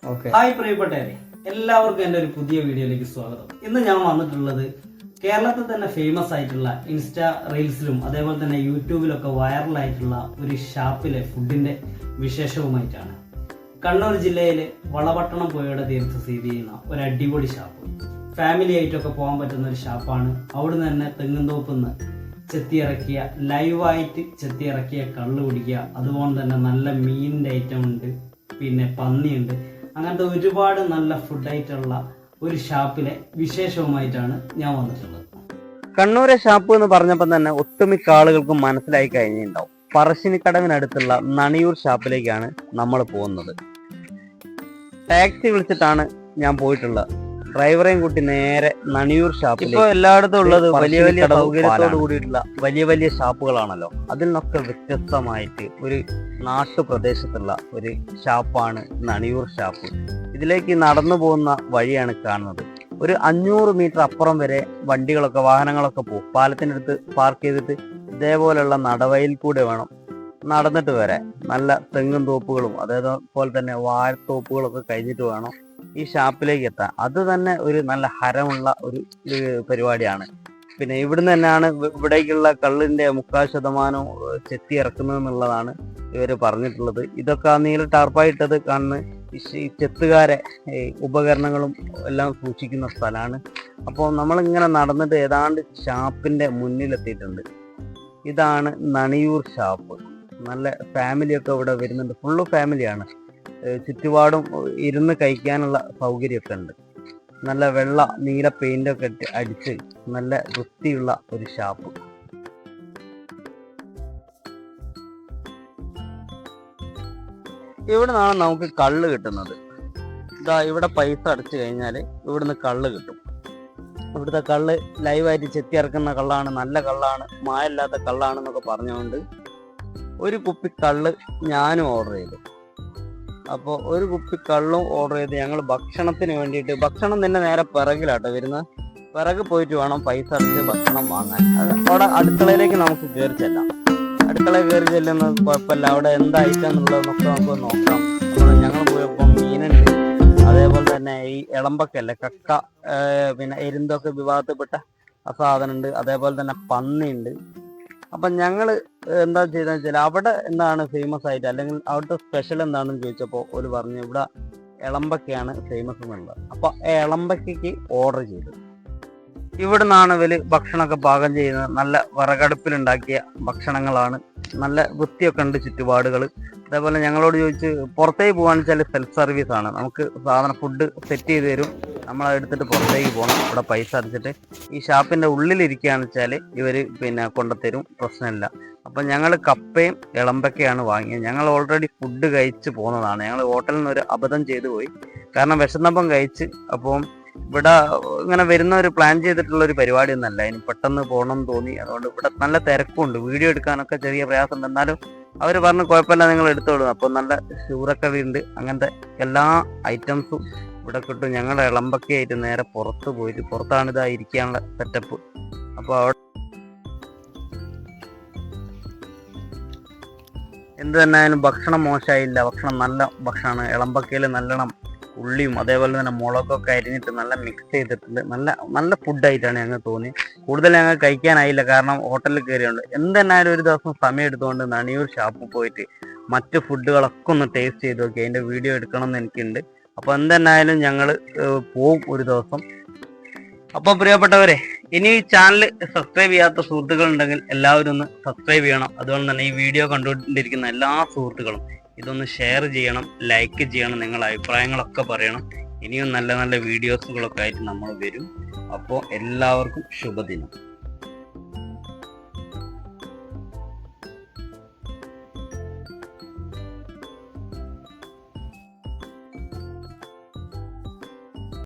Hi പ്രിയപ്പെട്ടവരെ, എല്ലാവർക്കും എൻ്റെ ഒരു പുതിയ വീഡിയോയിലേക്ക് സ്വാഗതം. ഇന്ന് ഞാൻ വന്നിട്ടുള്ളത് കേരളത്തിൽ തന്നെ ഫേമസ് ആയിട്ടുള്ള ഇൻസ്റ്റാ റീൽസിലും അതേപോലെ തന്നെ യൂട്യൂബിലൊക്കെ വൈറലായിട്ടുള്ള ഒരു ഷാപ്പിലെ ഫുഡിന്റെ വിശേഷവുമായിട്ടാണ്. കണ്ണൂർ ജില്ലയിലെ വളപട്ടണം പുഴയുടെ തീരത്ത് സ്ഥിതി ചെയ്യുന്ന ഒരു അടിപൊളി ഷാപ്പ്. ഫാമിലി ആയിട്ടൊക്കെ പോകാൻ പറ്റുന്ന ഒരു ഷാപ്പാണ്. അവിടുന്ന് തന്നെ തെങ്ങുംതോപ്പിന്ന് ചെത്തിയിറക്കിയ ലൈവായിട്ട് ചെത്തിയിറക്കിയ കള്ള് കുടിക്കുക, അതുപോലെ തന്നെ നല്ല മീനിൻ്റെ ഐറ്റം ഉണ്ട്, പിന്നെ പന്നിയുണ്ട്. അങ്ങനത്തെ ഒരുപാട് നല്ല ഫുഡായിട്ടുള്ള ഒരു ഷാപ്പിലെ വിശേഷവുമായിട്ടാണ് ഞാൻ വന്നിട്ടുള്ളത്. കണ്ണൂരെ ഷാപ്പ് എന്ന് പറഞ്ഞപ്പോൾ തന്നെ ഒട്ടുമിക്ക ആളുകൾക്കും മനസ്സിലായി കഴിഞ്ഞിട്ടുണ്ടാവും. പറശ്ശിനിക്കടവിനടുത്തുള്ള നണിയൂർ ഷാപ്പിലേക്കാണ് നമ്മൾ പോകുന്നത്. ടാക്സി വിളിച്ചിട്ടാണ് ഞാൻ പോയിട്ടുള്ളത്. ഡ്രൈവറെയും കൂട്ടി നേരെ നണിയൂർ ഷാപ്പിൽ. ഇപ്പോൾ എല്ലായിടത്തും ഉള്ളത് വലിയ വലിയ സൗകര്യത്തോട് കൂടിയിട്ടുള്ള വലിയ വലിയ ഷാപ്പുകളാണല്ലോ. അതിൽ നിന്നൊക്കെ വ്യത്യസ്തമായിട്ട് ഒരു നാട്ടുപ്രദേശത്തുള്ള ഒരു ഷാപ്പാണ് നണിയൂർ ഷാപ്പ്. ഇതിലേക്ക് നടന്നു പോകുന്ന വഴിയാണ് കാണുന്നത്. ഒരു 500 മീറ്റർ അപ്പുറം വരെ വണ്ടികളൊക്കെ വാഹനങ്ങളൊക്കെ പോകും. പാലത്തിൻ്റെ അടുത്ത് പാർക്ക് ചെയ്തിട്ട് ഇതേപോലെയുള്ള നടവയിൽ കൂടെ വേണം നടന്നിട്ട് വരാൻ. നല്ല തെങ്ങും തോപ്പുകളും അതേപോലെ തന്നെ വാഴത്തോപ്പുകളൊക്കെ കഴിഞ്ഞിട്ട് വേണം ഈ ഷാപ്പിലേക്ക് എത്താൻ. അത് തന്നെ ഒരു നല്ല ഹരമുള്ള ഒരു പരിപാടിയാണ്. പിന്നെ ഇവിടുന്ന് തന്നെയാണ് ഇവിടേക്കുള്ള കള്ളിന്റെ 3/4% ചെത്തി ഇറക്കുന്നത് എന്നുള്ളതാണ് ഇവർ പറഞ്ഞിട്ടുള്ളത്. ഇതൊക്കെ ആ നീല ടാർപ്പായിട്ടത് കാണുന്ന ഈ ചെത്തുകാരെ ഉപകരണങ്ങളും എല്ലാം സൂക്ഷിക്കുന്ന സ്ഥലമാണ്. അപ്പോൾ നമ്മളിങ്ങനെ നടന്നിട്ട് ഏതാണ്ട് ഷാപ്പിന്റെ മുന്നിലെത്തിയിട്ടുണ്ട്. ഇതാണ് നണിയൂർ ഷാപ്പ്. നല്ല ഫാമിലിയൊക്കെ ഇവിടെ വരുന്നുണ്ട്. ഫുള്ള് ഫാമിലിയാണ്. ചുറ്റുപാടും ഇരുന്ന് കഴിക്കാനുള്ള സൗകര്യമൊക്കെ ഉണ്ട്. നല്ല വെള്ള നീല പെയിന്റൊക്കെ അടിച്ച് നല്ല വൃത്തിയുള്ള ഒരു ഷാപ്പ്. ഇവിടെ നിന്നാണ് നമുക്ക് കള്ള് കിട്ടുന്നത്. ഇവിടെ പൈസ അടച്ചു കഴിഞ്ഞാൽ ഇവിടുന്ന് കള്ള് കിട്ടും. ഇവിടുത്തെ കള്ള് ലൈവായിട്ട് ചെത്തി ഇറക്കുന്ന കള്ളാണ്, നല്ല കള്ളാണ്, മായല്ലാത്ത കള്ളാണെന്നൊക്കെ പറഞ്ഞുകൊണ്ട് ഒരു കുപ്പി കള്ള് ഞാനും ഓർഡർ ചെയ്തു. അപ്പോൾ ഒരു കുപ്പി കള്ളും ഓർഡർ ചെയ്ത് ഞങ്ങൾ ഭക്ഷണത്തിന് വേണ്ടിയിട്ട്, ഭക്ഷണം തന്നെ നേരെ പിറകിലാട്ടോ വരുന്നത്. പിറക് പോയിട്ട് വേണം പൈസ അടച്ച് ഭക്ഷണം വാങ്ങാൻ. അത് അവിടെ അടുക്കളയിലേക്ക് നമുക്ക് കയറി ചെല്ലാം. അടുക്കളയിൽ കയറി ചെല്ലുന്നത് കുഴപ്പമില്ല. അവിടെ എന്താ ഐറ്റം എന്നുള്ളതെന്നൊക്കെ നമുക്ക് നോക്കാം. അപ്പോൾ ഞങ്ങൾ പോയപ്പോൾ മീനുണ്ട്, അതേപോലെ തന്നെ ഈ ഇളമ്പക്കല്ലേ കക്ക, പിന്നെ എരുന്തൊക്കെ വിഭാഗത്തിൽപ്പെട്ട സാധനം ഉണ്ട്, അതേപോലെ തന്നെ പന്നിയുണ്ട്. അപ്പം ഞങ്ങൾ എന്താ ചെയ്തതെന്ന് വെച്ചാൽ അവിടെ എന്താണ് ഫേമസ് ആയിട്ട്, അല്ലെങ്കിൽ അവിടുത്തെ സ്പെഷ്യൽ എന്താണെന്ന് ചോദിച്ചപ്പോൾ ഒരു പറഞ്ഞു ഇവിടെ ഇളമ്പക്കയാണ് ഫേമസ് എന്നുള്ളത്. അപ്പോൾ ഇളമ്പക്കയ്ക്ക് ഓർഡർ ചെയ്തു. ഇവിടെ നിന്നാണ് ഇവർ ഭക്ഷണമൊക്കെ പാകം ചെയ്യുന്നത്. നല്ല വിറകടുപ്പിലുണ്ടാക്കിയ ഭക്ഷണങ്ങളാണ്. നല്ല വൃത്തിയൊക്കെ ഉണ്ട് ചുറ്റുപാടുകൾ. അതേപോലെ ഞങ്ങളോട് ചോദിച്ച് പുറത്തേക്ക് പോകാന്ന് വെച്ചാൽ സെൽഫ് സർവീസ് ആണ്. നമുക്ക് സാധനം ഫുഡ് സെറ്റ് ചെയ്ത് തരും. നമ്മളതെടുത്തിട്ട് പുറത്തേക്ക് പോകണം. ഇവിടെ പൈസ അടച്ചിട്ട് ഈ ഷാപ്പിൻ്റെ ഉള്ളിലിരിക്കുകയാണെന്ന് വെച്ചാൽ ഇവർ പിന്നെ കൊണ്ടുത്തരും, പ്രശ്നമില്ല. അപ്പം ഞങ്ങൾ കപ്പയും ഇളമ്പക്കയാണ് വാങ്ങിയത്. ഞങ്ങൾ ഓൾറെഡി ഫുഡ് കഴിച്ച് പോകുന്നതാണ്. ഞങ്ങൾ ഹോട്ടലിൽ നിന്ന് ഒരു അബദ്ധം ചെയ്തു പോയി. കാരണം വിശന്നപ്പം കഴിച്ച്. അപ്പം ഇവിടെ ഇങ്ങനെ വരുന്ന ഒരു പ്ലാൻ ചെയ്തിട്ടുള്ള ഒരു പരിപാടി ഒന്നല്ല. ഇനി പെട്ടെന്ന് പോകണം എന്ന് തോന്നി. അതുകൊണ്ട് ഇവിടെ നല്ല തിരക്കുണ്ട്. വീഡിയോ എടുക്കാനൊക്കെ ചെറിയ പ്രയാസമുണ്ട്. എന്നാലും അവർ പറഞ്ഞു കുഴപ്പമില്ല, നിങ്ങൾ എടുത്തോളൂ. അപ്പോൾ നല്ല ഷൂറൊക്കെ ഉണ്ട്. അങ്ങനത്തെ എല്ലാ ഐറ്റംസും ഇവിടെ കിട്ടും. ഞങ്ങളുടെ ഇളമ്പക്കയായിട്ട് നേരെ പുറത്ത് പോയിട്ട്, പുറത്താണ് ഇതാ ഇരിക്കാനുള്ള സെറ്റപ്പ്. അപ്പോൾ അവിടെ എന്ത് തന്നെ ആയാലും ഭക്ഷണം മോശമായില്ല. ഭക്ഷണം നല്ല ഭക്ഷണമാണ്. ഇളമ്പക്കയിൽ നല്ലോണം ഉള്ളിയും അതേപോലെ തന്നെ മുളകൊക്കെ അരിഞ്ഞിട്ട് നല്ല മിക്സ് ചെയ്തിട്ടുണ്ട്. നല്ല ഫുഡായിട്ടാണ് ഞങ്ങൾക്ക് തോന്നി. കൂടുതൽ ഞങ്ങൾ കഴിക്കാനായില്ല, കാരണം ഹോട്ടലിൽ കയറിയുണ്ട്. എന്തെന്നായാലും ഒരു ദിവസം സമയം എടുത്തുകൊണ്ട് നണിയൂർ ഷാപ്പിൽ പോയിട്ട് മറ്റ് ഫുഡുകളൊക്കെ ഒന്ന് ടേസ്റ്റ് ചെയ്ത് നോക്കി. അതിൻ്റെ വീഡിയോ എടുക്കണം എന്ന് എനിക്കുണ്ട്. അപ്പോൾ എന്തെന്നായാലും ഞങ്ങൾ പോവും ഒരു ദിവസം. അപ്പോൾ പ്രിയപ്പെട്ടവരെ, ഇനി ഈ ചാനൽ സബ്സ്ക്രൈബ് ചെയ്യാത്ത സുഹൃത്തുക്കളുണ്ടെങ്കിൽ എല്ലാവരും ഒന്ന് സബ്സ്ക്രൈബ് ചെയ്യണം. അതുപോലെ തന്നെ ഈ വീഡിയോ കണ്ടുകൊണ്ടിരിക്കുന്ന എല്ലാ സുഹൃത്തുക്കളും ഇതൊന്ന് ഷെയർ ചെയ്യണം, ലൈക്ക് ചെയ്യണം, നിങ്ങളുടെ അഭിപ്രായങ്ങളൊക്കെ പറയണം. ഇനിയും നല്ല നല്ല വീഡിയോസുകളൊക്കെ ആയിട്ട് നമ്മൾ വരും. അപ്പോൾ എല്ലാവർക്കും ശുഭദിനം.